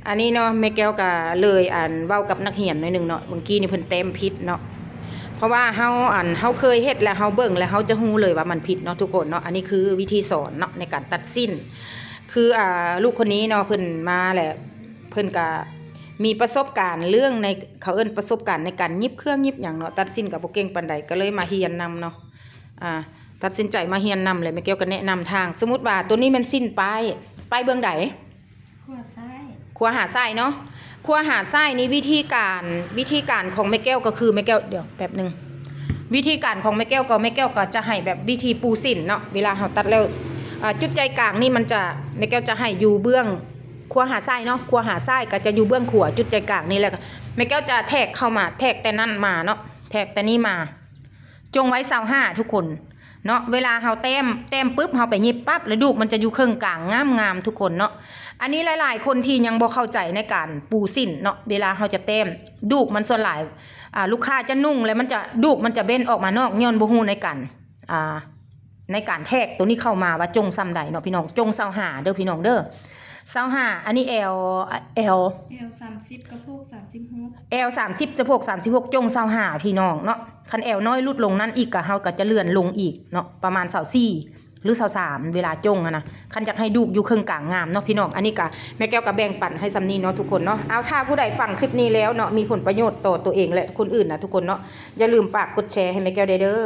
อันนี้เนาะแม่แก้วก็เลยเว้ากับนักเรียนหน่อยนึงเนาะเมื่อกี้นี่เพิ่นเต็มผิดเนาะเพราะว่าเฮาเคยเฮ็ดแล้วเฮาเบิ่งแล้วเฮาจะฮู้เลยว่ามันผิดเนาะทุกคนเนาะอันนี้คือวิธีสอนเนาะในการตัดสินคือลูกคนนี้เนาะเพิ่นมาแหละเพิ่นก็มีประสบการณ์เรื่องในเขาเอิ้นประสบการณ์ในการยิบเครื่องยิบหยังเนาะตัดสินก็บ่เก่งปานใดก็เลยมาเรียนนำเนาะตัดสินใจมาเรียนนำเลยแม่แก้วก็แนะนำทางสมมุติว่าตัวนี้มันสิ้นไปเบื้องใดครัวหาไส้เนาะครัวหาไส้นี่วิธีการของแม่แก้วก็คือแม่แก้วเดี๋ยวแป๊บนึงวิธีการของแม่แก้วก็จะให้แบบวิธีปูสินเนาะเวลาเราตัดแล้วจุดใจกลางนี่มันจะแม่แก้วจะให้อยู่เบื้องครัวหาไส้เนาะครัวหาไส้ก็จะอยู่เบื้องขัวจุดใจกลางนี่แหละแม่แก้วจะแทกเข้ามาแทกแต่นั่นมาเนาะแทกแต่นี่มาจงไว้25ทุกคนเนาะเวลาเฮาแต้มปุ๊บเฮาไปหยิบปั๊บแล้วดูกมันจะอยู่เครื่องกลางงามทุกคนเนาะอันนี้หลายๆคนที่ยังบ่เข้าใจในการปูสิ้นเนาะเวลาเฮาจะแต้มดูกมันส่วนหลายลูกค้าจะนุ่งแล้วมันจะดูกมันจะเบ้นออกมานอกย้อนบ่ฮู้ในการแทกตัวนี้เข้ามาว่าจงซ้ำใดเนาะพี่น้องจง25เด้อพี่น้องเด้อ25อันนี้ L 30กระโพก36 L 30จะโพก36จง25พี่น้องเนาะคัน L น้อยลดลงนั้นอีกก็เฮาก็จะเลื่อนลงอีกเนาะประมาณ24หรือ23เวลาจงนะคันอยากให้ดูกอยู่ครึ่งกลางงามเนาะพี่น้องอันนี้ก็แม่แก้วก็แบ่งปันให้ซ้ำนี้เนาะทุกคนเนาะเอาถ้าผู้ใดฟังคลิปนี้แล้วเนาะมีผลประโยชน์ต่อตัวเองและคนอื่นนะทุกคนเนาะอย่าลืมฝากกดแชร์ให้แม่แก้วเด้อ